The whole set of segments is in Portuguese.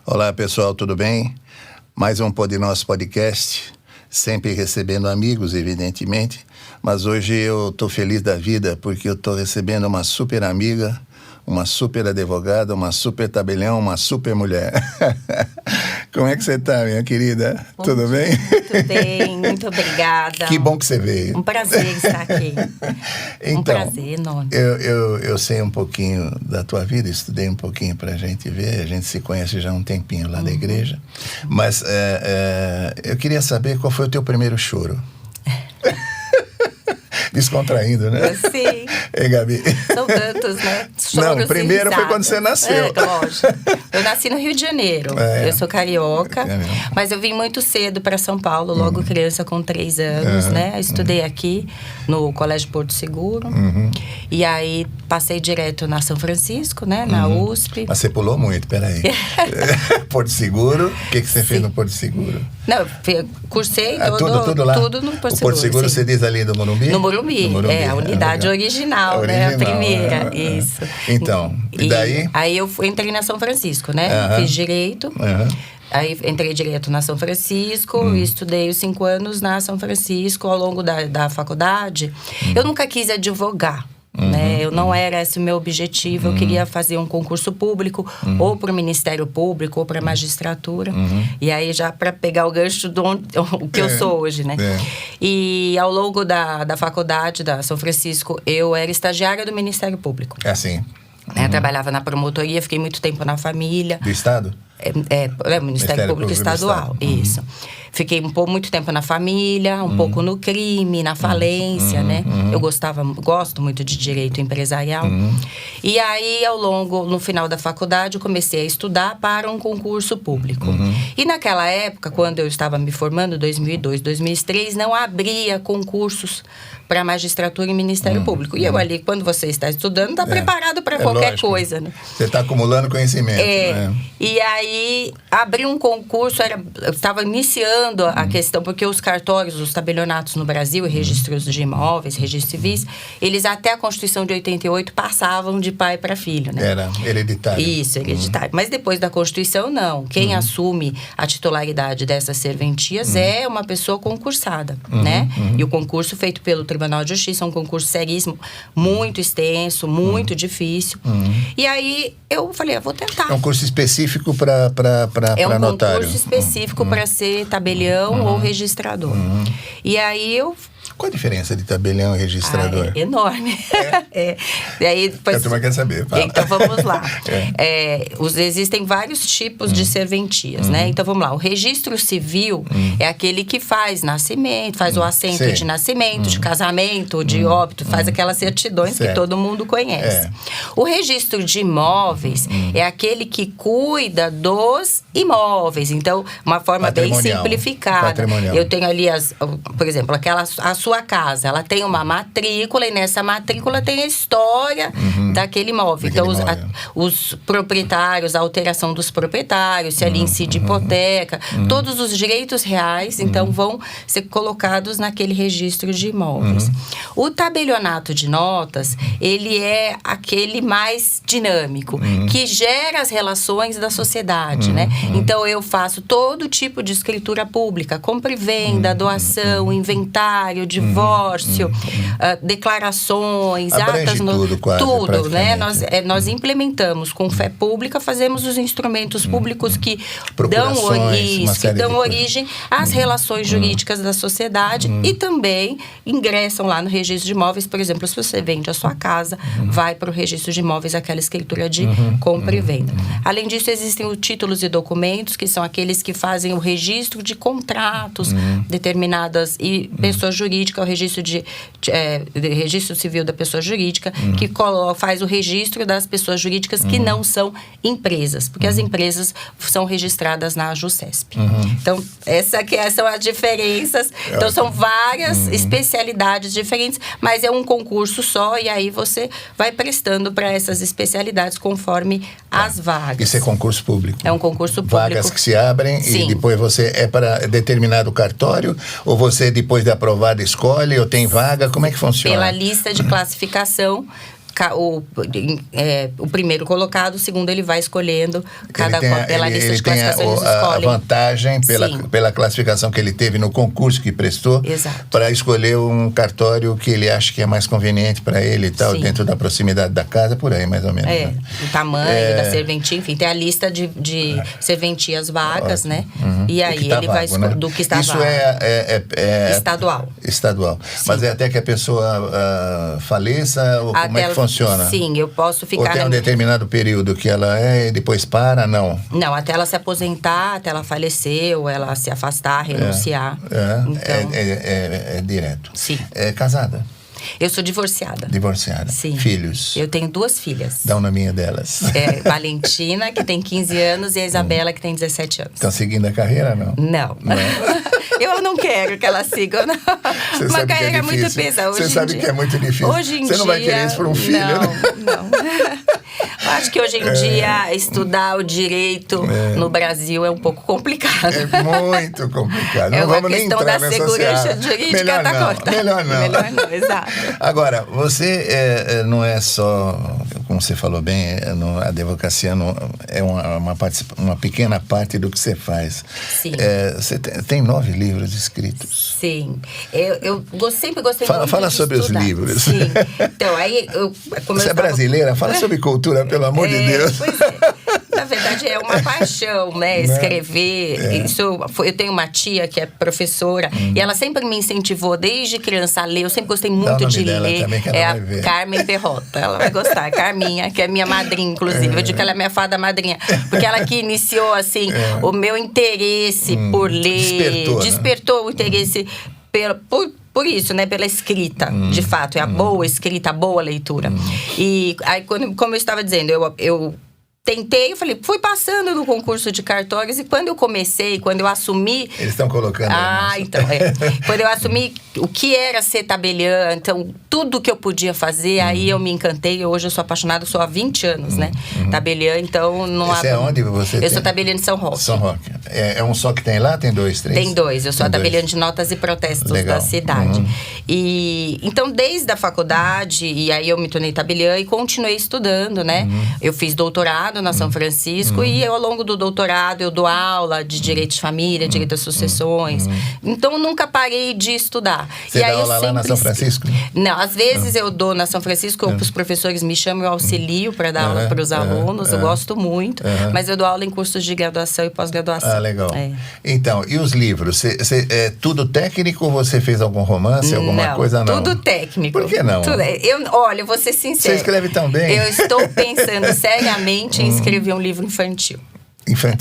Olá pessoal, tudo bem? Mais um nosso podcast, sempre recebendo amigos, evidentemente, mas hoje eu estou feliz da vida porque eu estou recebendo uma super amiga, uma super advogada, uma super tabelião, uma super mulher. Como é que você está, minha querida? Bom Tudo dia, bem? Muito bem, muito obrigada. Que bom que você veio. Um prazer estar aqui. Então, um prazer enorme. Eu sei um pouquinho da tua vida, estudei um pouquinho para a gente ver, a gente se conhece já há um tempinho lá da igreja, mas eu queria saber qual foi o teu primeiro choro. Descontraindo, né? Sim. Ei, Gabi? São tantos, né? Não, o primeiro foi quando você nasceu. Lógico. Eu nasci no Rio de Janeiro. Eu sou carioca, mas eu vim muito cedo para São Paulo, logo criança com 3 anos, né? Eu estudei aqui no Colégio Porto Seguro. E aí passei direto na São Francisco, né? Na USP. Mas você pulou muito, peraí. Porto Seguro, o que você fez no Porto Seguro? Não, cursei tudo lá? Tudo no Porto Seguro. O Porto Seguro, você diz ali do Morumbi? No Morumbi, a unidade original, né? A primeira, isso. Então, e daí? Aí eu entrei na São Francisco, né? Fiz Direito. Aí entrei direto na São Francisco e estudei os 5 anos na São Francisco. Ao longo da faculdade, eu nunca quis advogar. Né? Eu não era esse o meu objetivo. Eu queria fazer um concurso público, ou para o Ministério Público, ou para a magistratura. E aí, já para pegar o gancho do o que eu sou hoje, né? E ao longo da faculdade da São Francisco, eu era estagiária do Ministério Público. É assim. Eu trabalhava na promotoria, fiquei muito tempo na família. Do Estado? Ministério Público Estadual, isso. Fiquei muito tempo na família, um pouco no crime, na falência, né? Eu gosto muito de direito empresarial. E aí, no final da faculdade, eu comecei a estudar para um concurso público. E naquela época, quando eu estava me formando, 2002, 2003, não abria concursos para magistratura e Ministério Público. E eu ali, quando você está estudando, está preparado para qualquer coisa, né? Você está acumulando conhecimento. Né? E aí, abri um concurso, eu estava iniciando a questão, porque os cartórios, os tabelionatos no Brasil, e registros de imóveis, registros civis, eles até a Constituição de 88 passavam de pai para filho, né? Era hereditário. Isso, hereditário. Mas depois da Constituição, não. Quem assume a titularidade dessas serventias é uma pessoa concursada, né? E o concurso feito pelo Tribunal de Justiça é um concurso seríssimo, muito extenso, muito difícil. E aí, eu falei, vou tentar. É um curso específico para notário? É um concurso específico para ser tabelião ou registrador. E aí, Qual a diferença de tabelião e registrador? É enorme. E aí, depois, a turma quer saber. Fala. Então, vamos lá. Existem vários tipos de serventias, né? Então, vamos lá. O registro civil é aquele que faz nascimento, faz o assento de nascimento, de casamento, de óbito, faz aquelas certidões que todo mundo conhece. O registro de imóveis é aquele que cuida dos imóveis. Então, uma forma bem simplificada. Eu tenho ali, por exemplo, a sua casa, ela tem uma matrícula e nessa matrícula tem a história daquele imóvel. Então, os proprietários, a alteração dos proprietários, se ali incide hipoteca, todos os direitos reais, então, vão ser colocados naquele registro de imóveis. O tabelionato de notas, ele é aquele mais dinâmico, que gera as relações da sociedade, né? Então, eu faço todo tipo de escritura pública, compra e venda, doação, inventário, divórcio, declarações, atas... Tudo, né? Nós implementamos com fé pública, fazemos os instrumentos públicos que dão origem às relações jurídicas da sociedade e também ingressam lá no registro de imóveis. Por exemplo, se você vende a sua casa, vai para o registro de imóveis aquela escritura de compra e venda. Além disso, existem os títulos e documentos, que são aqueles que fazem o registro de contratos determinadas e pessoa jurídica, o registro registro civil da pessoa jurídica, que faz o registro das pessoas jurídicas que não são empresas, porque as empresas são registradas na JuSesp. Então, essas são as diferenças. Então, são várias especialidades diferentes, mas é um concurso só, e aí você vai prestando para essas especialidades conforme as vagas. Isso é concurso público? É um concurso público. Vagas que se abrem e depois você é para determinado cartório, ou você, depois de aprovado, escolhe ou tem vaga? Como é que funciona? Pela lista de classificação. O primeiro colocado, o segundo ele vai escolhendo pela lista de classificação, eles escolhem. A vantagem pela classificação que ele teve no concurso que prestou, para escolher um cartório que ele acha que é mais conveniente para ele e tal, dentro da proximidade da casa, por aí mais ou menos. Né? O tamanho da serventia, enfim, tem a lista de serventias vagas, né? E aí ele vai escolher do que está vago. É estadual. Estadual. Mas é até que a pessoa faleça, ou como é que funciona? Sim, eu posso ficar... Ou tem um determinado período que ela e depois para, não? Não, até ela se aposentar, até ela falecer, ou ela se afastar, renunciar. Então, é direto. Sim. É casada? Eu sou divorciada. Divorciada. Sim. Filhos? Eu tenho 2 filhas. Dá o nominho delas. Valentina, que tem 15 anos, e a Isabela, que tem 17 anos. Estão seguindo a carreira, não? Não. Eu não quero que elas sigam, não. Uma carreira muito pesada. Você sabe que é muito difícil. Hoje em dia... Você não vai querer isso para um filho, não. Eu acho que hoje em dia estudar o direito no Brasil é um pouco complicado. É muito complicado. Não vamos nem entrar nessa questão da segurança jurídica. Melhor não. Melhor não, exato. Agora, você não é só, como você falou bem, a advocacia é uma pequena parte do que você faz. Sim. Você tem 9 livros escritos. Sim. Eu sempre gostei muito de Fala sobre estudar. Os livros. Sim. Então, aí... Você é brasileira? Fala sobre cultura, pelo amor de Deus. Pois é. Na verdade, é uma paixão, né? Escrever. Eu tenho uma tia que é professora e ela sempre me incentivou desde criança a ler. Eu sempre gostei muito de ler. Também, que a Carmen Perrota. Ela vai gostar. Carminha, que é minha madrinha, inclusive. Eu digo que ela é minha fada madrinha. Porque ela que iniciou, assim, o meu interesse por ler. Despertou o interesse por isso, né? Pela escrita, de fato. É a boa escrita, a boa leitura. E aí, como eu estava dizendo, eu tentei, fui passando no concurso de cartórios e quando eu assumi... Eles estão colocando... então, quando eu assumi o que era ser tabeliã, então, tudo que eu podia fazer, aí eu me encantei. Hoje eu sou apaixonada, sou há 20 anos, né? Tabeliã, então... Você é onde você Eu sou tabeliã de São Roque. São Roque. É um só que tem lá? Tem 2, 3? Tem 2. Eu sou a tabeliã de notas e protestos da cidade. E, então, desde a faculdade, e aí eu me tornei tabeliã e continuei estudando, né? Eu fiz doutorado na São Francisco e ao longo do doutorado eu dou aula de direito de família, direito às sucessões. Então, nunca parei de estudar. Você dá aula lá na São Francisco? Não, às vezes eu dou na São Francisco, os professores me chamam, eu auxilio para dar aula para os alunos, eu gosto muito, mas eu dou aula em cursos de graduação e pós-graduação. Legal. Então, e os livros? É tudo técnico ou você fez algum romance, alguma coisa? Não, tudo técnico. Por que não? Olha, eu vou ser sincera. Você escreve tão bem. Eu estou pensando seriamente em escrever um livro infantil.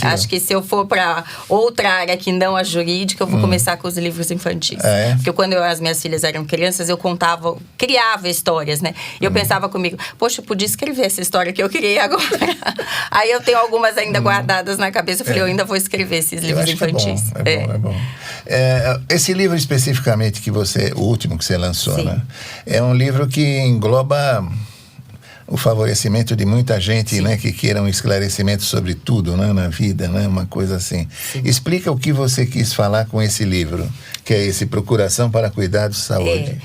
Acho que se eu for para outra área que não a jurídica, eu vou começar com os livros infantis. Porque quando as minhas filhas eram crianças, eu criava histórias, né? E eu pensava comigo, poxa, eu podia escrever essa história que eu criei agora. Aí eu tenho algumas ainda guardadas na cabeça. Eu falei, eu ainda vou escrever esses livros infantis. É bom. Esse livro especificamente o último que você lançou, né? É um livro que engloba o favorecimento de muita gente, né, que queira um esclarecimento sobre tudo, né, na vida, né, uma coisa assim. Explica o que você quis falar com esse livro, que é esse Procuração para Cuidados de Saúde.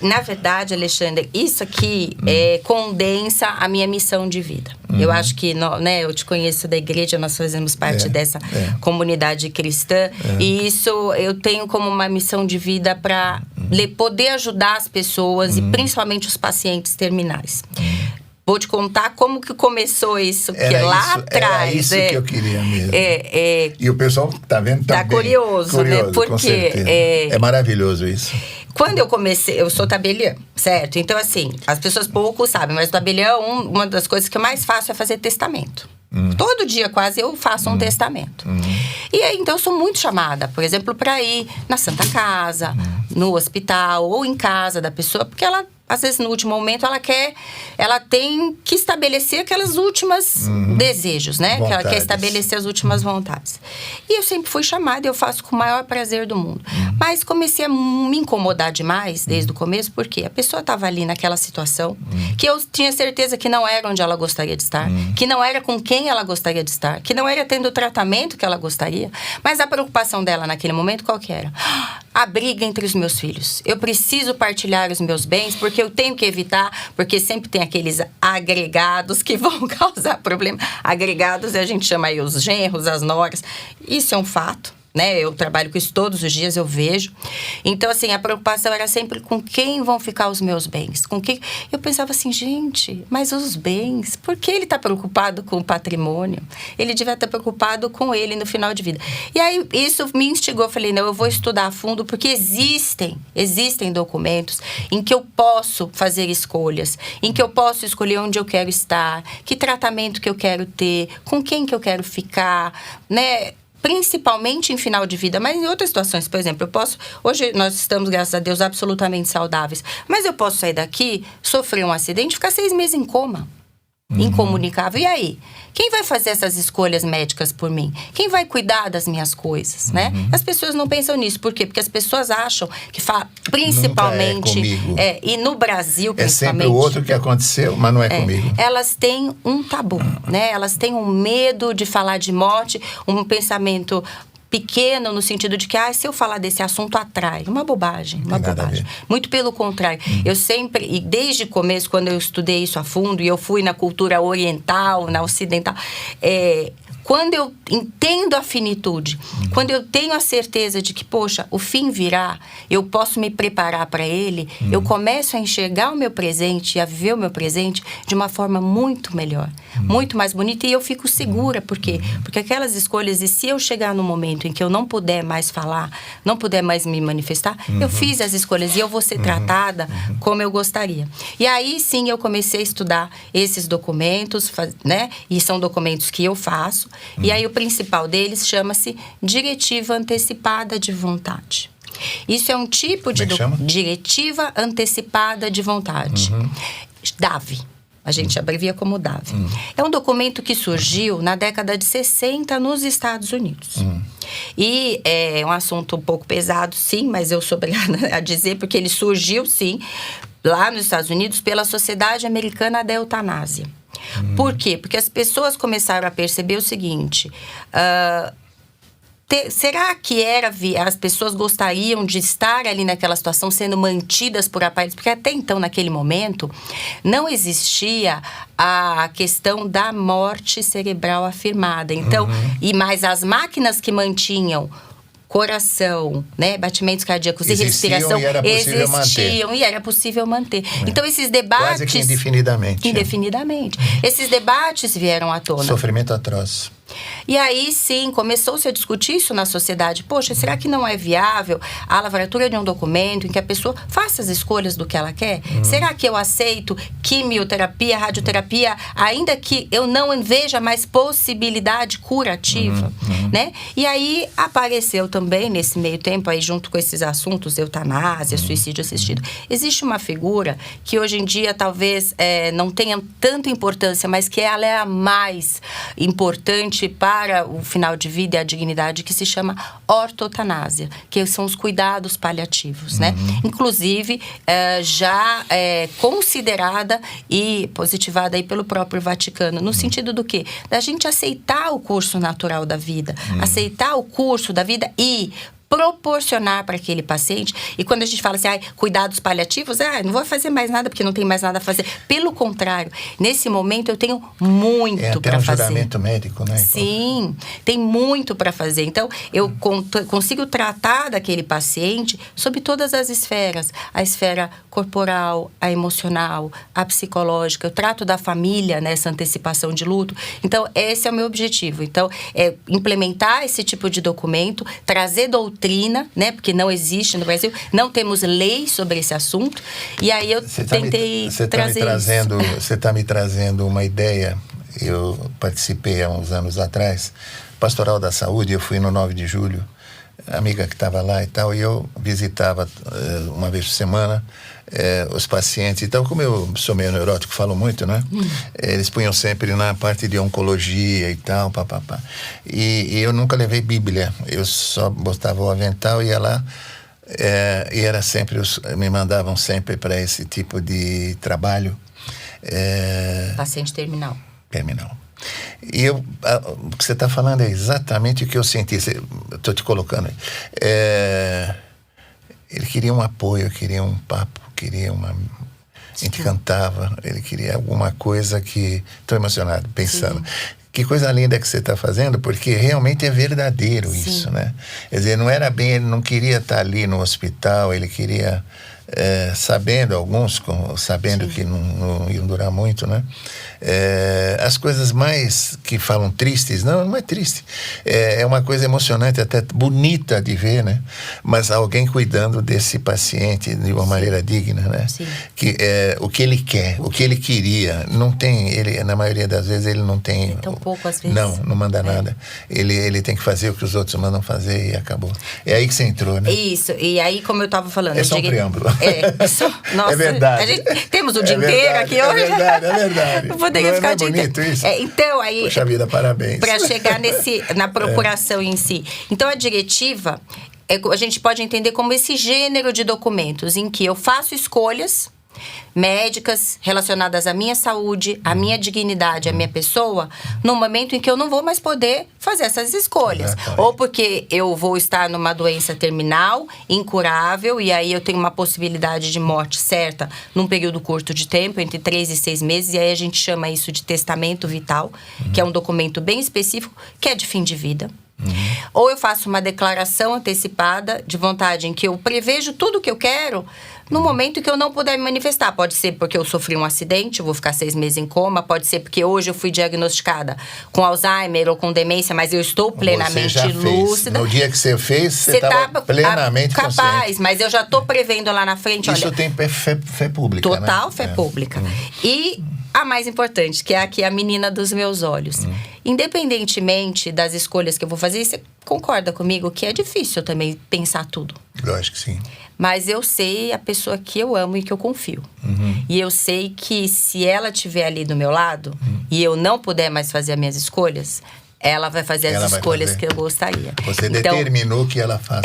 Na verdade, Alexandre, isso aqui condensa a minha missão de vida. Eu acho que, né, eu te conheço da igreja, nós fazemos parte dessa comunidade cristã. E isso eu tenho como uma missão de vida para poder ajudar as pessoas e principalmente os pacientes terminais. Vou te contar como que começou isso, porque lá atrás... Era isso que eu queria mesmo. E o pessoal tá vendo também. Tá curioso, né? Porque... É maravilhoso isso. Quando eu comecei, eu sou tabeliã, certo? Então, assim, as pessoas pouco sabem, mas tabeliã, uma das coisas que eu mais faço é fazer testamento. Todo dia, quase, eu faço um testamento. E aí, então, eu sou muito chamada, por exemplo, para ir na Santa Casa, no hospital ou em casa da pessoa, porque ela... Às vezes, no último momento, ela tem que estabelecer aquelas últimas desejos, né? Vontades. Que ela quer estabelecer as últimas vontades. E eu sempre fui chamada e eu faço com o maior prazer do mundo. Mas comecei a me incomodar demais desde o começo, porque a pessoa estava ali naquela situação que eu tinha certeza que não era onde ela gostaria de estar, que não era com quem ela gostaria de estar, que não era tendo o tratamento que ela gostaria. Mas a preocupação dela naquele momento, qual que era? a briga entre os meus filhos. Eu preciso partilhar os meus bens, porque eu tenho que evitar, porque sempre tem aqueles agregados que vão causar problema. Agregados, a gente chama aí os genros, as noras. Isso é um fato, né? Eu trabalho com isso todos os dias, eu vejo. Então, assim, a preocupação era sempre com quem vão ficar os meus bens. Com quem... Eu pensava assim, gente, mas os bens, por que ele está preocupado com o patrimônio? Ele devia estar preocupado com ele no final de vida. E aí, isso me instigou. Eu falei, não, eu vou estudar a fundo, porque existem documentos em que eu posso fazer escolhas, em que eu posso escolher onde eu quero estar, que tratamento que eu quero ter, com quem que eu quero ficar, né? Principalmente em final de vida, mas em outras situações, por exemplo, hoje nós estamos, graças a Deus, absolutamente saudáveis, mas eu posso sair daqui, sofrer um acidente e ficar 6 meses em coma, incomunicável. E aí? Quem vai fazer essas escolhas médicas por mim? Quem vai cuidar das minhas coisas, né? As pessoas não pensam nisso. Por quê? Porque as pessoas acham que principalmente... Nunca é comigo. E no Brasil, principalmente... É sempre o outro que aconteceu, mas não é comigo. Elas têm um tabu, né? Elas têm um medo de falar de morte, um pensamento pequeno no sentido de que, se eu falar desse assunto, atrai. Uma bobagem, uma bobagem. Muito pelo contrário. Eu sempre, e desde o começo, quando eu estudei isso a fundo, e eu fui na cultura oriental, na ocidental, quando eu entendo a finitude, quando eu tenho a certeza de que, poxa, o fim virá, eu posso me preparar para ele, eu começo a enxergar o meu presente e a viver o meu presente de uma forma muito melhor, muito mais bonita, e eu fico segura. Por quê? Porque aquelas escolhas, e se eu chegar no momento em que eu não puder mais falar, não puder mais me manifestar, eu fiz as escolhas e eu vou ser tratada como eu gostaria. E aí, sim, eu comecei a estudar esses documentos, né? E são documentos que eu faço. E aí o principal deles chama-se Diretiva Antecipada de Vontade. Isso é um tipo de Diretiva Antecipada de Vontade. DAV. A gente abrevia como DAV. É um documento que surgiu na década de 60 nos Estados Unidos. E é um assunto um pouco pesado, sim, mas eu sou obrigada a dizer, porque ele surgiu, sim, lá nos Estados Unidos pela Sociedade Americana da Eutanásia. Por quê? Porque as pessoas começaram a perceber o seguinte... será que as pessoas gostariam de estar ali naquela situação sendo mantidas por aparelhos? Porque até então, naquele momento, não existia a questão da morte cerebral afirmada. Então, e mais as máquinas que mantinham coração, né, batimentos cardíacos e respiração existiam e era possível manter. Então, esses debates... Quase que indefinidamente. Indefinidamente. Esses debates vieram à tona. Sofrimento atroz. E aí, sim, começou-se a discutir isso na sociedade. Poxa, será que não é viável a lavratura de um documento em que a pessoa faça as escolhas do que ela quer? Será que eu aceito quimioterapia, radioterapia, ainda que eu não veja mais possibilidade curativa, né? E aí, apareceu também, nesse meio tempo, aí junto com esses assuntos, eutanásia, suicídio assistido, existe uma figura que hoje em dia talvez não tenha tanta importância, mas que ela é a mais importante para o final de vida e a dignidade, que se chama ortotanásia, que são os cuidados paliativos, né? Inclusive, já considerada e positivada aí pelo próprio Vaticano, no sentido do quê? Da gente aceitar o curso natural da vida, aceitar o curso da vida e proporcionar para aquele paciente. E quando a gente fala assim, cuidados paliativos, não vou fazer mais nada porque não tem mais nada a fazer. Pelo contrário, nesse momento eu tenho muito para fazer. É um juramento médico, né? Sim, tem muito para fazer. Então, eu consigo tratar daquele paciente sob todas as esferas. A esfera corporal, a emocional, a psicológica. Eu trato da família nessa antecipação de luto. Então, esse é o meu objetivo. Então, é implementar esse tipo de documento, trazer doutrina, né? Porque não existe no Brasil, não temos lei sobre esse assunto. E aí eu tentei trazer isso. Você está me trazendo uma ideia. Eu participei há uns anos atrás, Pastoral da Saúde, eu fui no 9 de julho, amiga que estava lá e tal, e eu visitava uma vez por semana os pacientes. Então, como eu sou meio neurótico, falo muito, né? Eles punham sempre na parte de oncologia e tal, papapá. E eu nunca levei Bíblia, eu só botava o avental e ia lá, e era sempre, me mandavam sempre para esse tipo de trabalho. Paciente terminal. E o que você está falando é exatamente o que eu senti. Estou te colocando aí. queria um apoio, queria um papo, queria uma... A gente cantava, ele queria alguma coisa que... Estou emocionado, pensando. Sim. Que coisa linda que você está fazendo, porque realmente é verdadeiro. Sim. Isso, né? Quer dizer, não era bem... Ele não queria estar ali no hospital, ele queria... sabendo, alguns sabendo Sim. que não iam durar muito, né? As coisas mais que falam tristes, não é triste, é uma coisa emocionante, até bonita de ver, né? Mas alguém cuidando desse paciente de uma Sim. maneira digna, né? Sim. Que o que ele quer, o que ele queria, não tem, ele, na maioria das vezes ele não tem, tão pouco às vezes, não manda nada, ele tem que fazer o que os outros mandam fazer e acabou. É aí que você entrou, né? Isso, e aí como eu estava falando, é só um preâmbulo. Nossa, é verdade. Temos o dia inteiro aqui hoje. É verdade. Eu poderia ficar bonito isso? Então, aí... Poxa vida, parabéns. Para chegar na procuração em si. Então, a diretiva, a gente pode entender como esse gênero de documentos em que eu faço escolhas médicas relacionadas à minha saúde, à minha dignidade, à minha pessoa, no momento em que eu não vou mais poder fazer essas escolhas. Ou porque eu vou estar numa doença terminal, incurável, e aí eu tenho uma possibilidade de morte certa num período curto de tempo, entre 3 e 6 meses, e aí a gente chama isso de testamento vital, que é um documento bem específico, que é de fim de vida. Ou eu faço uma declaração antecipada de vontade em que eu prevejo tudo o que eu quero no momento em que eu não puder me manifestar. Pode ser porque eu sofri um acidente, eu vou ficar 6 meses em coma. Pode ser porque hoje eu fui diagnosticada com Alzheimer ou com demência, mas eu estou plenamente lúcida. No dia que você fez, você estava plenamente capaz, consciente. Mas eu já estou prevendo lá na frente. Isso tem fé pública, total, né? Fé pública. E a mais importante, que é aqui a menina dos meus olhos. Independentemente das escolhas que eu vou fazer, você concorda comigo que é difícil também pensar tudo? Lógico que sim. Mas eu sei a pessoa que eu amo e que eu confio. E eu sei que se ela estiver ali do meu lado e eu não puder mais fazer as minhas escolhas, ela vai fazer as escolhas que eu gostaria. Você determinou que ela faça.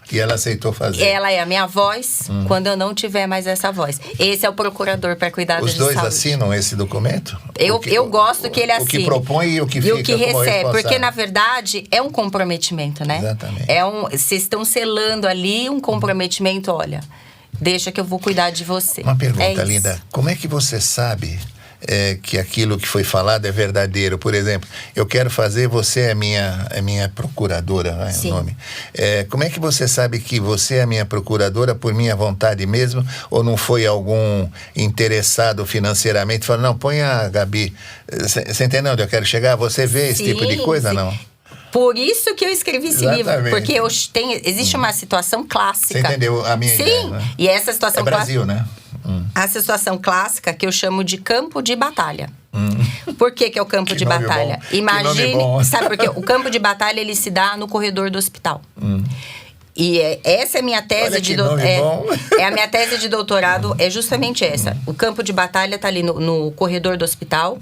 Que ela aceitou fazer. Ela é a minha voz quando eu não tiver mais essa voz. Esse é o procurador para cuidar de saúde. Os dois assinam esse documento? Eu gosto que ele assine. O que propõe e o que fica e o que recebe. Porque, na verdade, é um comprometimento, né? Exatamente. Vocês estão selando ali um comprometimento, olha, deixa que eu vou cuidar de você. Uma pergunta, Linda. Como é que você sabe que aquilo que foi falado é verdadeiro? Por exemplo, eu quero fazer, você é minha procuradora, não é o nome? Como é que você sabe que você é minha procuradora por minha vontade mesmo, ou não foi algum interessado financeiramente falando, não, põe a Gabi, você entendeu onde eu quero chegar? Você vê esse tipo de coisa, não? Por isso que eu escrevi esse livro, porque existe uma situação clássica. Você entendeu a minha ideia, né? E essa situação Brasil, né? A situação clássica que eu chamo de campo de batalha. Por que é o campo de batalha? Imagine, sabe por quê? O campo de batalha ele se dá no corredor do hospital. E essa é a minha tese a minha tese de doutorado é justamente essa. O campo de batalha está ali no corredor do hospital.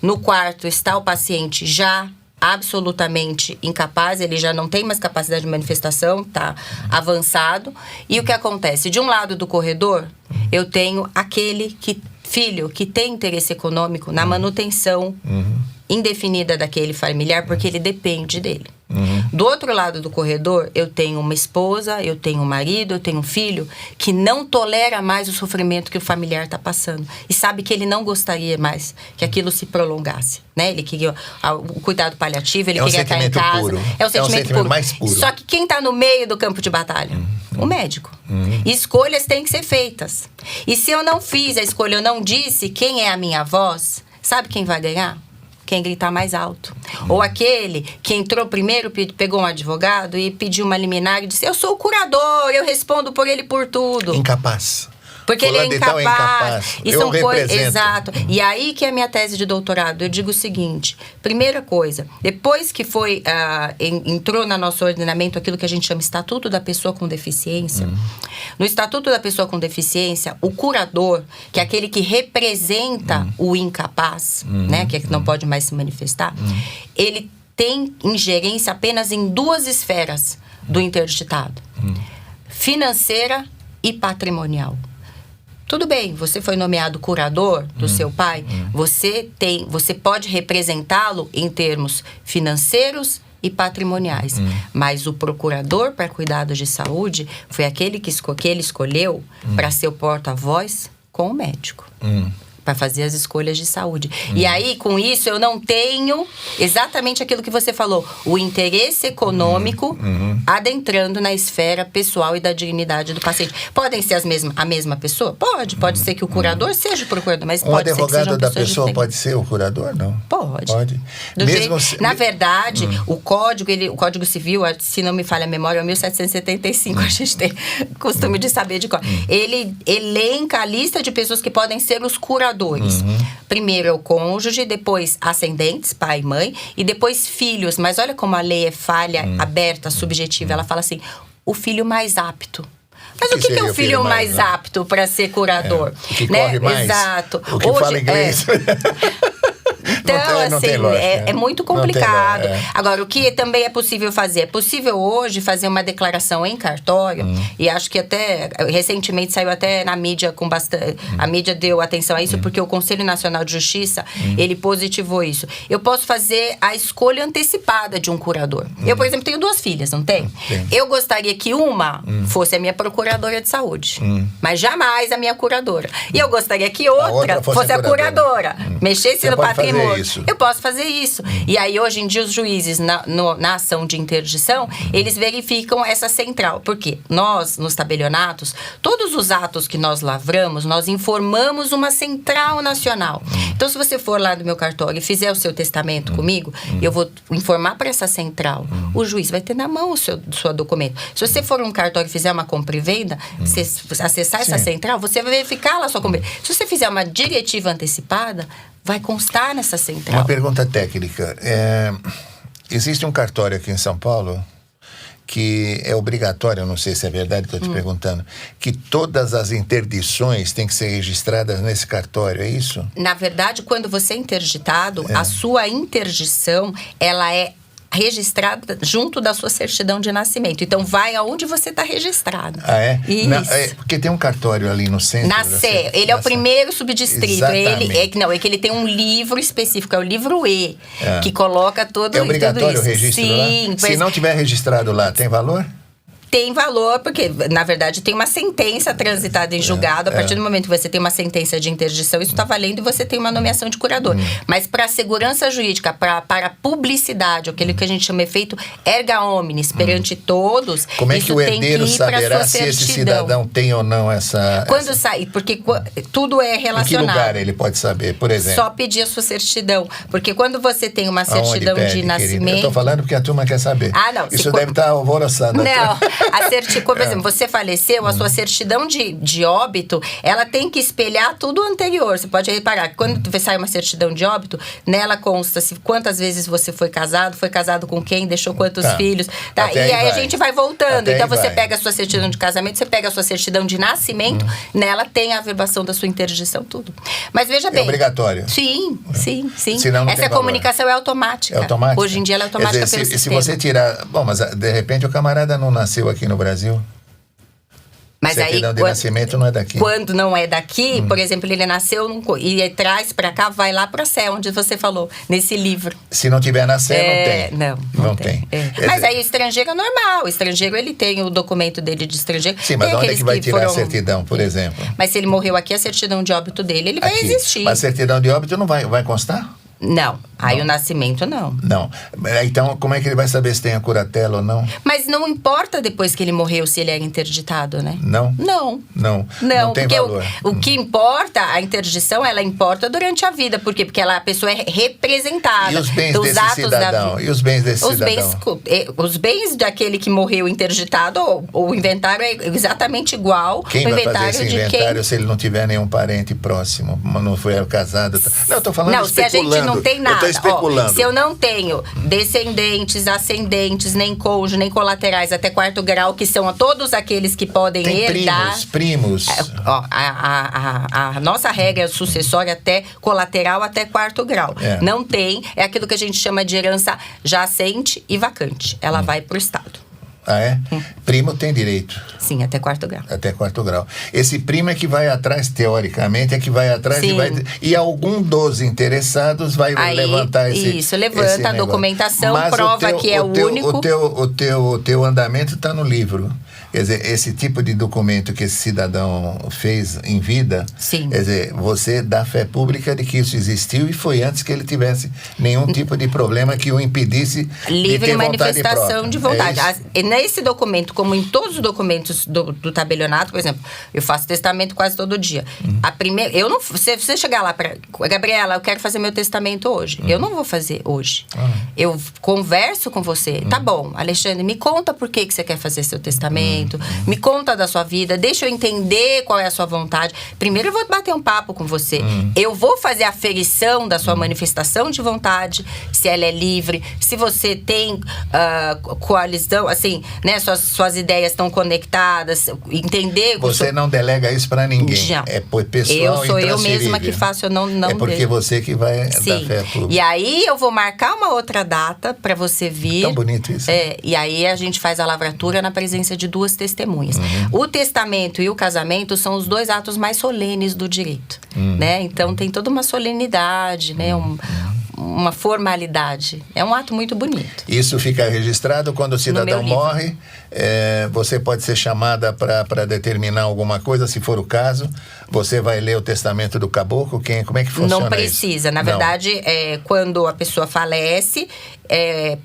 No quarto está o paciente já absolutamente incapaz, ele já não tem mais capacidade de manifestação, tá avançado. E o que acontece? De um lado do corredor, eu tenho aquele filho que tem interesse econômico na manutenção indefinida daquele familiar, porque ele depende dele. Do outro lado do corredor, eu tenho uma esposa, eu tenho um marido, eu tenho um filho que não tolera mais o sofrimento que o familiar está passando. E sabe que ele não gostaria mais que aquilo se prolongasse, né? Ele queria o cuidado paliativo, ele queria estar em casa. Puro. É um sentimento mais puro. Só que quem está no meio do campo de batalha? O médico. Escolhas têm que ser feitas. E se eu não fiz a escolha, eu não disse quem é a minha voz, sabe quem vai ganhar? Quem gritar mais alto. Ou aquele que entrou primeiro, pegou um advogado e pediu uma liminar e disse, eu sou o curador, eu respondo por ele por tudo. Incapaz. Porque ele é incapaz. E são coisas. Exato. E aí que é a minha tese de doutorado. Eu digo o seguinte: primeira coisa, depois que entrou no nosso ordenamento aquilo que a gente chama Estatuto da Pessoa com Deficiência, no Estatuto da Pessoa com Deficiência, o curador, que é aquele que representa o incapaz, né, que não pode mais se manifestar, ele tem ingerência apenas em 2 esferas do interditado: financeira e patrimonial. Tudo bem, você foi nomeado curador do seu pai, você pode representá-lo em termos financeiros e patrimoniais. Mas o procurador para cuidados de saúde foi aquele que ele escolheu para ser o porta-voz com o médico. Para fazer as escolhas de saúde. E aí, com isso, eu não tenho exatamente aquilo que você falou, o interesse econômico adentrando na esfera pessoal e da dignidade do paciente. Podem ser a mesma pessoa? Pode ser que o curador seja o procurador, mas pode ser que seja advogado da pessoa pode ser o curador, não? Pode. Mesmo na verdade, o Código Civil, se não me falha a memória, é 1775, a gente tem costume de saber de qual. Ele elenca a lista de pessoas que podem ser os curadores. Primeiro é o cônjuge, depois ascendentes, pai e mãe, e depois filhos. Mas olha como a lei é falha, aberta, subjetiva. Ela fala assim, o filho mais apto. Mas o que é o filho mais apto para ser curador? O que corre mais? Exato. O que fala inglês. Então, é muito complicado. Agora, o que também é possível fazer? É possível hoje fazer uma declaração em cartório, e acho que até, recentemente saiu até na mídia com bastante... A mídia deu atenção a isso, porque o Conselho Nacional de Justiça, ele positivou isso. Eu posso fazer a escolha antecipada de um curador. Eu, por exemplo, tenho 2 filhas, não tenho? Eu gostaria que uma fosse a minha procuradora de saúde, mas jamais a minha curadora. E eu gostaria que outra fosse a curadora. Mexesse no patrimônio. Eu posso fazer isso. E aí, hoje em dia, os juízes, na ação de interdição, eles verificam essa central. Por quê? Nós, nos tabelionatos, todos os atos que nós lavramos, nós informamos uma central nacional. Então, se você for lá do meu cartório e fizer o seu testamento comigo, eu vou informar para essa central. O juiz vai ter na mão o seu documento. Se você for um cartório e fizer uma compra e venda, você acessar essa central, você vai verificar lá a sua compra. Se você fizer uma diretiva antecipada, vai constar nessa central. Uma pergunta técnica. Existe um cartório aqui em São Paulo que é obrigatório, eu não sei se é verdade, estou te perguntando, que todas as interdições têm que ser registradas nesse cartório, é isso? Na verdade, quando você é interditado, a sua interdição, ela é registrada junto da sua certidão de nascimento. Então, vai aonde você está registrado. Ah, é? Isso. Porque tem um cartório ali no centro. Na Sé. Ele é o primeiro subdistrito. É que ele tem um livro específico, é o livro E, que coloca tudo isso. É obrigatório o registro lá? Sim. Se não tiver registrado lá, tem valor? Tem valor, porque, na verdade, tem uma sentença transitada em julgado. A partir do momento que você tem uma sentença de interdição, isso está valendo e você tem uma nomeação de curador. Mas para a segurança jurídica, para a publicidade, aquele que a gente chama efeito erga omnes, perante todos, como é que o herdeiro saberá se esse cidadão tem ou não essa... Quando sai, porque tudo é relacionado. Em que lugar ele pode saber, por exemplo? Só pedir a sua certidão. Porque quando você tem uma certidão de nascimento... Querida? Eu estou falando porque a turma quer saber. Não. Isso deve estar alvoroçando. Não. Por exemplo, você faleceu, a sua certidão de óbito, ela tem que espelhar tudo o anterior. Você pode reparar que quando sai uma certidão de óbito, nela consta quantas vezes você foi casado com quem, deixou quantos filhos. Tá? E aí a gente vai voltando. Então você pega a sua certidão de casamento, você pega a sua certidão de nascimento, nela tem a averbação da sua interdição, tudo. Mas veja bem. É obrigatório? Sim. Senão não essa comunicação é automática. É automática? Hoje em dia ela é automática pelo sistema. Se você tirar... Bom, mas de repente o camarada não nasceu aqui no Brasil. Mas certidão de nascimento não é daqui. Quando não é daqui, por exemplo, ele nasceu e traz pra cá, vai lá pra Sé, onde você falou, nesse livro. Se não tiver na Sé, não tem. Mas aí o estrangeiro é normal. O estrangeiro, ele tem o documento dele de estrangeiro. Sim, mas onde é que vai tirar a certidão, por exemplo? Mas se ele morreu aqui, a certidão de óbito dele, ele vai existir. Mas a certidão de óbito não vai constar? Não. Aí o nascimento, não. Não. Então, como é que ele vai saber se tem a curatela ou não? Mas não importa depois que ele morreu se ele era interditado, né? Não? Não tem porque valor. O que importa, a interdição, ela importa durante a vida. Por quê? Porque a pessoa é representada. E os bens desse cidadão? E os bens desse cidadão? Os bens daquele que morreu interditado, o inventário é exatamente igual. Quem vai fazer esse inventário se ele não tiver nenhum parente próximo? Não foi casado? Não, eu tô falando especulando. Se a gente não tem nada. Eu tô especulando. Se eu não tenho descendentes, ascendentes, nem cônjuge, nem colaterais até 4º grau, que são todos aqueles que podem herdar. Primos. A nossa regra sucessória até colateral até 4º grau. Não tem, é aquilo que a gente chama de herança jacente e vacante. Ela vai pro Estado. Ah, é? Primo tem direito. Sim, até 4º grau. Até 4º grau. Esse primo é que vai atrás, teoricamente, é que vai atrás e algum dos interessados vai levantar Isso, levanta a documentação, prova que é o único. O teu andamento está no livro. Quer dizer, esse tipo de documento que esse cidadão fez em vida, sim, quer dizer, você dá fé pública de que isso existiu e foi antes que ele tivesse nenhum tipo de problema que o impedisse de ter livre manifestação de vontade. Nesse documento, como em todos os documentos do tabelionato, por exemplo, eu faço testamento quase todo dia. A primeira, eu não, se você chegar lá para Gabriela, eu quero fazer meu testamento hoje. Eu não vou fazer hoje. Eu converso com você. Tá bom, Alexandre, me conta por que você quer fazer seu testamento. Me conta da sua vida, deixa eu entender qual é a sua vontade. Primeiro eu vou bater um papo com você. Eu vou fazer a aferição da sua manifestação de vontade, se ela é livre, se você tem coalizão, assim, né, suas ideias estão conectadas, entender... Você não delega isso para ninguém. Já. É pessoal, sou eu mesma que faço, eu não é porque você que vai dar fé pública. E aí eu vou marcar uma outra data para você vir. Tão bonito isso. E aí a gente faz a lavratura na presença de 2 testemunhas. O testamento e o casamento são os 2 atos mais solenes do direito, né? Então tem toda uma solenidade, né? Uma formalidade. É um ato muito bonito. Isso fica registrado quando o cidadão morre. Você pode ser chamada para determinar alguma coisa, se for o caso. Você vai ler o testamento do caboclo? Como é que funciona? Não precisa. Isso? Na verdade, quando a pessoa falece,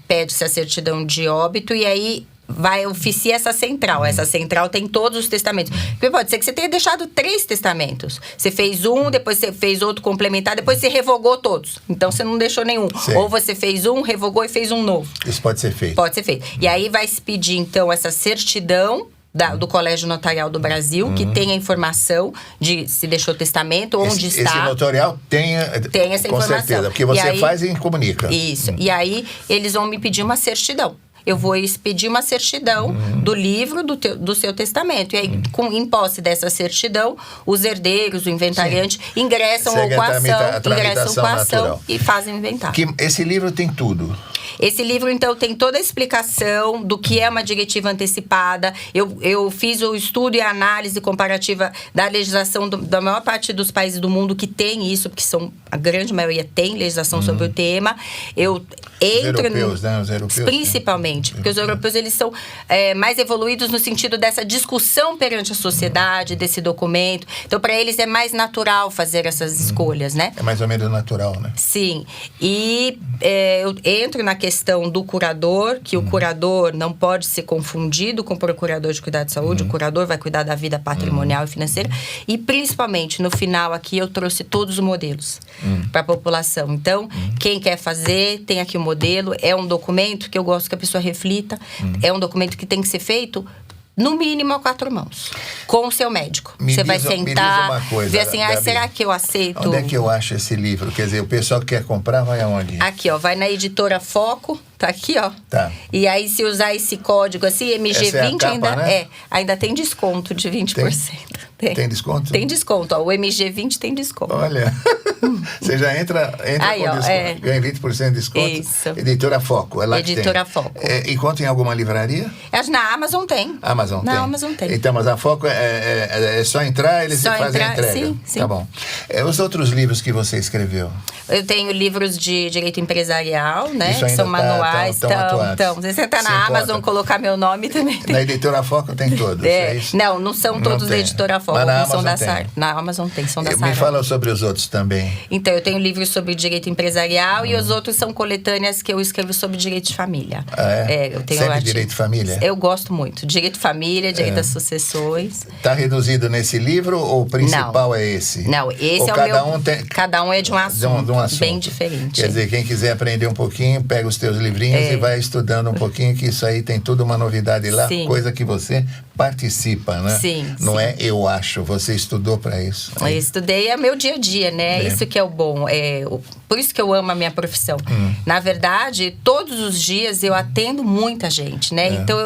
pede-se a certidão de óbito e aí vai oficiar essa central. Essa central tem todos os testamentos. Porque pode ser que você tenha deixado 3 testamentos. Você fez um, depois você fez outro complementar, depois você revogou todos. Então você não deixou nenhum. Sim. Ou você fez um, revogou e fez um novo. Isso pode ser feito. Pode ser feito. E aí vai se pedir, então, essa certidão do Colégio Notarial do Brasil, que tem a informação de se deixou testamento, onde está. Esse notarial tem essa informação. Com certeza, porque você faz e comunica. Isso. E aí eles vão me pedir uma certidão. Eu vou expedir uma certidão do livro do seu testamento. E aí, em posse dessa certidão, os herdeiros, o inventariante, ingressam com a ação e fazem o inventário. Esse livro tem tudo. Esse livro, então, tem toda a explicação do que é uma diretiva antecipada. Eu fiz o estudo e a análise comparativa da legislação da maior parte dos países do mundo que tem isso, porque a grande maioria tem legislação sobre o tema. Eu entro... Os europeus, principalmente, porque os europeus, eles são mais evoluídos no sentido dessa discussão perante a sociedade, desse documento. Então, para eles é mais natural fazer essas escolhas, né? É mais ou menos natural, né? Sim. E eu entro na questão do curador, que o curador não pode ser confundido com o procurador de cuidado de saúde. O curador vai cuidar da vida patrimonial e financeira. E, principalmente, no final aqui, eu trouxe todos os modelos para a população. Então, quem quer fazer, tem aqui o modelo. É um documento que eu gosto que a pessoa reflita. É um documento que tem que ser feito no mínimo a 4 mãos, com o seu médico. Você vai sentar, ver assim, será que eu aceito? Onde é que eu acho esse livro? Quer dizer, o pessoal que quer comprar vai aonde? Aqui, ó, vai na editora Foco, tá aqui, ó. Tá. E aí, se usar esse código assim, MG20 capa, ainda né? ainda tem desconto de 20%. Tem desconto? Tem desconto, ó. O MG20 tem desconto. Olha, você já entra aí, com ó, desconto. Ganha 20% de desconto. Isso. Editora Foco, é lá Editora que tem. Foco. Encontra em alguma livraria? Na Amazon tem. Na Amazon tem. Então, mas a Foco é só entrar, eles fazem a entrega. Sim. Tá bom. Os outros livros que você escreveu? Eu tenho livros de direito empresarial, né? Isso ainda são manuais. Então, se você entrar na Amazon, colocar meu nome também tem. Na Editora Foco tem todos, é isso? Não são todos da Editora Foco. Mas na são Amazon tem. Na Amazon tem, são da Sara. Me fala sobre os outros também. Então, eu tenho livros sobre direito empresarial e os outros são coletâneas que eu escrevo sobre direito de família. Eu tenho sempre direito de família? Eu gosto muito. Direito de família, direito das sucessões. Está reduzido nesse livro ou o principal é esse? Não, esse é o meu... Cada um é de um assunto, bem diferente. Quer dizer, quem quiser aprender um pouquinho, pega os teus livrinhos e vai estudando um pouquinho, que isso aí tem tudo uma novidade lá, coisa que você participa, né? Sim. Não é eu acho, você estudou para isso. Eu estudei, é meu dia a dia, né? Isso que é o bom. Por isso que eu amo a minha profissão. Na verdade, todos os dias eu atendo muita gente, né? Então,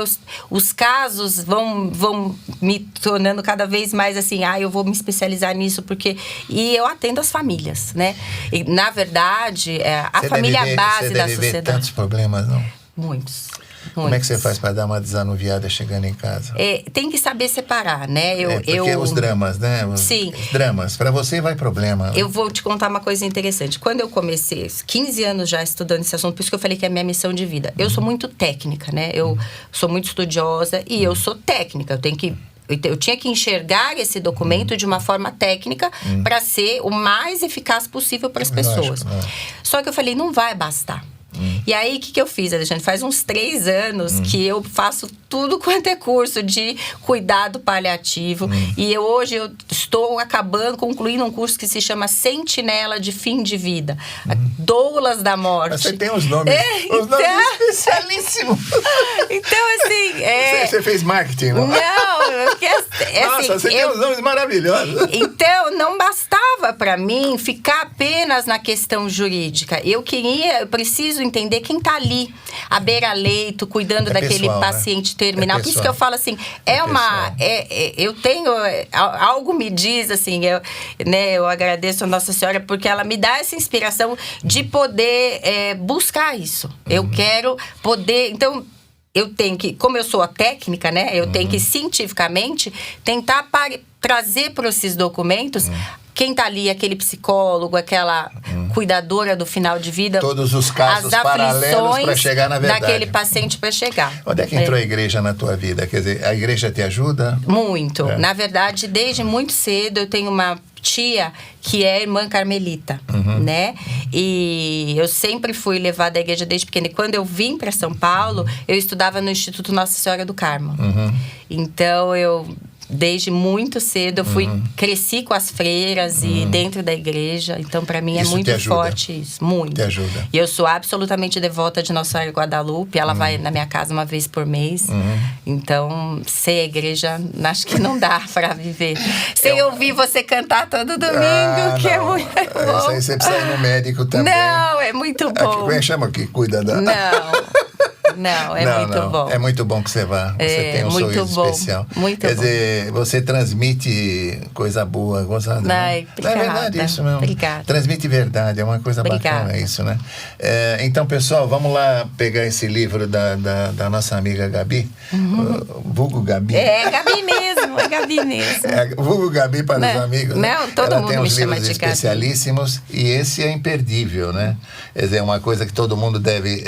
os casos vão me tornando cada vez mais assim, eu vou me especializar nisso, porque... E eu atendo as famílias, né? E, na verdade, a família é a base da sociedade. Você deve ver tantos problemas, não? Muitos. Como é que você faz para dar uma desanuviada chegando em casa? Tem que saber separar, né? Porque os dramas, né? Sim. Os dramas. Para você vai problema. Eu vou te contar uma coisa interessante. Quando eu comecei, 15 anos já estudando esse assunto, por isso que eu falei que é a minha missão de vida. Eu sou muito técnica, né? Eu sou muito estudiosa e eu sou técnica. Eu tinha que enxergar esse documento de uma forma técnica para ser o mais eficaz possível para as pessoas. Só que eu falei, não vai bastar. E aí, o que eu fiz, Alexandre? Faz uns 3 anos que eu faço tudo quanto é curso de cuidado paliativo. E hoje eu estou concluindo um curso que se chama Sentinela de Fim de Vida. Doulas da Morte. Mas você tem os nomes, nomes especialíssimos. Então, assim... Você fez marketing, não? Não, porque nossa, você tem os nomes maravilhosos. Então, não bastava para mim ficar apenas na questão jurídica. Eu preciso entender quem está ali, à beira-leito, cuidando daquele pessoal, paciente terminal. Por isso que eu falo assim, eu tenho, algo me diz assim, eu agradeço a Nossa Senhora porque ela me dá essa inspiração de poder buscar isso. Eu quero poder, então... Eu tenho que, como eu sou a técnica, né? Eu tenho que, cientificamente, tentar trazer para esses documentos quem está ali, aquele psicólogo, aquela cuidadora do final de vida. Todos os casos paralelos para chegar na verdade. Daquele paciente para chegar. Onde é que entrou a igreja na tua vida? Quer dizer, a igreja te ajuda? Muito. Na verdade, desde muito cedo, eu tenho uma tia que é irmã carmelita, né? E eu sempre fui levada à igreja desde pequena. E quando eu vim para São Paulo, eu estudava no Instituto Nossa Senhora do Carmo. Então, desde muito cedo, cresci com as freiras e dentro da igreja. Então, para mim, é muito forte isso. Muito. Te ajuda. E eu sou absolutamente devota de Nossa Senhora de Guadalupe. Ela vai na minha casa uma vez por mês. Então, sem a igreja, acho que não dá para viver. Sem ouvir você cantar todo domingo, que é muito bom. Isso aí você precisa ir no médico também. Não, é muito bom. Como é que chama que cuida da... Não, muito bom. É muito bom que você vá. Você tem um sorriso especial. Muito Quer dizer, você transmite coisa boa, gozada. Ai, obrigada. É verdade isso mesmo. Obrigada. Transmite verdade, é uma coisa bacana isso, né? Então, pessoal, vamos lá pegar esse livro da nossa amiga Gabi. Vulgo Gabi. Gabi mesmo, é Gabi mesmo. Vulgo Gabi para os amigos. Não, todo Ela mundo tem me uns chama livros de Gabi. especialíssimos e esse é imperdível, né? Quer dizer, é uma coisa que todo mundo deve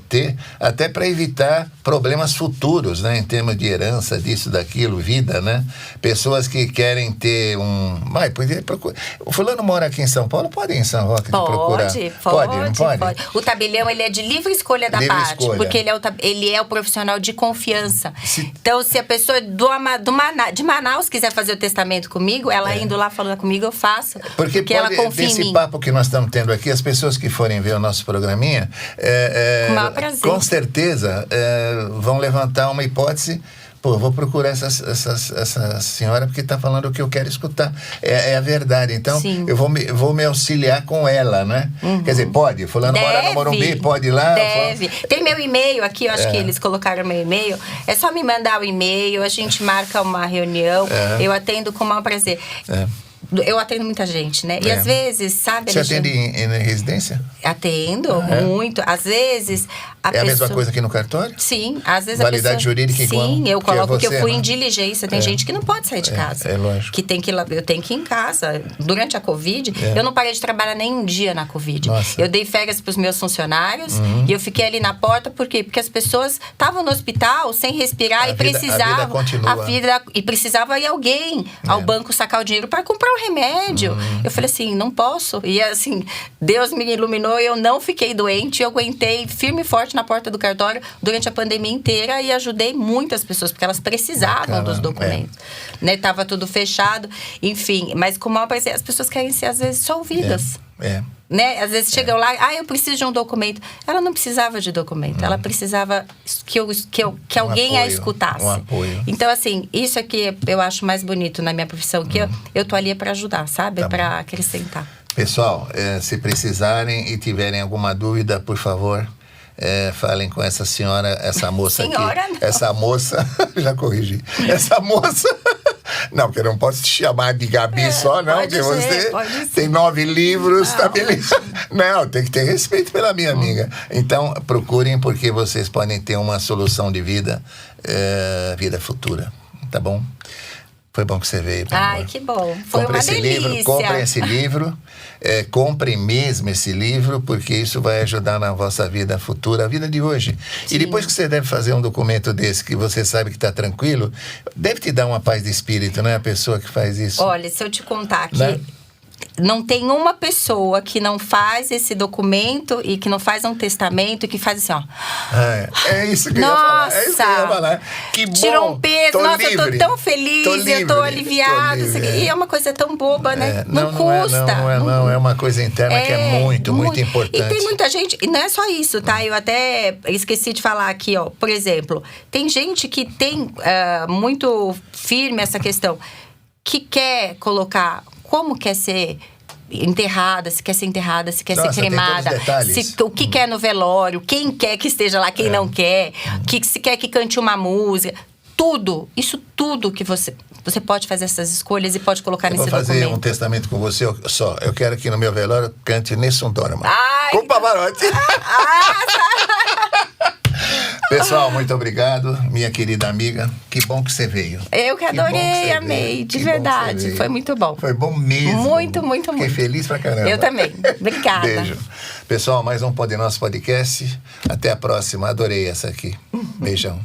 ter, até para evitar problemas futuros, né? Em termos de herança, disso, daquilo, vida, né? Pessoas que querem ter o fulano mora aqui em São Paulo, pode ir em São Roque procurar? Pode, não pode? O tabelião, ele é de livre escolha da parte, porque ele é o profissional de confiança. Então, se a pessoa de Manaus quiser fazer o testamento comigo, ela indo lá falando comigo, eu faço, porque ela confia em mim. Desse papo que nós estamos tendo aqui, as pessoas que forem ver o nosso programinha, com o maior prazer. Com certeza vão levantar uma hipótese. Pô, vou procurar essa senhora porque está falando o que eu quero escutar. É a verdade. Então, eu vou me auxiliar com ela, né? Quer dizer, pode? Fulano mora no Morumbi, pode ir lá? Deve. Tem meu e-mail aqui, eu acho que eles colocaram meu e-mail. É só me mandar o e-mail, a gente marca uma reunião. Eu atendo com o maior prazer. Eu atendo muita gente, né? E às vezes, sabe... Você atende em residência? Atendo, muito. Às vezes... A mesma coisa que no cartório? Sim, às vezes validade jurídica igual? Sim, eu coloco que eu fui né? em diligência. Tem gente que não pode sair de casa. É lógico. Que tem que eu tenho que ir em casa. Durante a Covid, eu não parei de trabalhar nem um dia na Covid. Nossa. Eu dei férias para os meus funcionários e eu fiquei ali na porta, por quê? Porque as pessoas estavam no hospital sem respirar e precisavam... E precisava ir alguém ao banco sacar o dinheiro para comprar o remédio. Eu falei assim, não posso. E assim, Deus me iluminou e eu não fiquei doente. Eu aguentei firme e forte na porta do cartório durante a pandemia inteira e ajudei muitas pessoas, porque elas precisavam dos documentos. Né? Tava tudo fechado, enfim. Mas com o maior prazer, as pessoas querem ser, às vezes, só ouvidas. Né? Às vezes chegam lá, eu preciso de um documento. Ela não precisava de documento, ela precisava que alguém a escutasse. Um apoio. Então, assim, isso é que eu acho mais bonito na minha profissão, que eu tô ali para ajudar, sabe? Para acrescentar. Pessoal, se precisarem e tiverem alguma dúvida, por favor, falem com essa senhora, essa moça senhora, aqui. Não. Essa moça, já corrigi. Essa moça Não, porque eu não posso te chamar de Gabi só, não, porque você tem 9 livros, tá beleza. Não, tem que ter respeito pela minha amiga. Então, procurem, porque vocês podem ter uma solução de vida, vida futura, tá bom? Foi bom que você veio. Ai, que bom. Foi uma delícia. Comprem esse livro. Comprem mesmo esse livro, porque isso vai ajudar na vossa vida futura, a vida de hoje. Sim. E depois que você deve fazer um documento desse, que você sabe que está tranquilo, deve te dar uma paz de espírito, não é a pessoa que faz isso? Olha, se eu te contar que... Né? Não tem uma pessoa que não faz esse documento e que não faz um testamento e que faz assim, ó. É isso que eu ia falar. É isso que eu ia falar. Que bom. Tirou um peso. Nossa, livre. Eu tô tão feliz, eu tô aliviada. E é uma coisa tão boba, né? Não custa. Não, é uma coisa interna que é muito importante. E tem muita gente, e não é só isso, tá? Eu até esqueci de falar aqui, ó. Por exemplo, tem gente que tem muito firme essa questão, que quer colocar... Como quer ser enterrada, se quer ser enterrada, se quer ser cremada, o que quer no velório, quem quer que esteja lá, quem não quer, se quer que cante uma música, tudo, isso tudo que você pode fazer essas escolhas e pode colocar nesse documento. Eu vou fazer um testamento com você só. Eu quero que no meu velório cante Nessun Dorma. Com Pavarotti. Pessoal, muito obrigado, minha querida amiga. Que bom que você veio. Eu que adorei, amei, de verdade. Foi muito bom. Foi bom mesmo. Muito, muito, muito. Fiquei feliz pra caramba. Eu também. Obrigada. Beijo. Pessoal, mais um Nosso Podcast. Até a próxima. Adorei essa aqui. Beijão.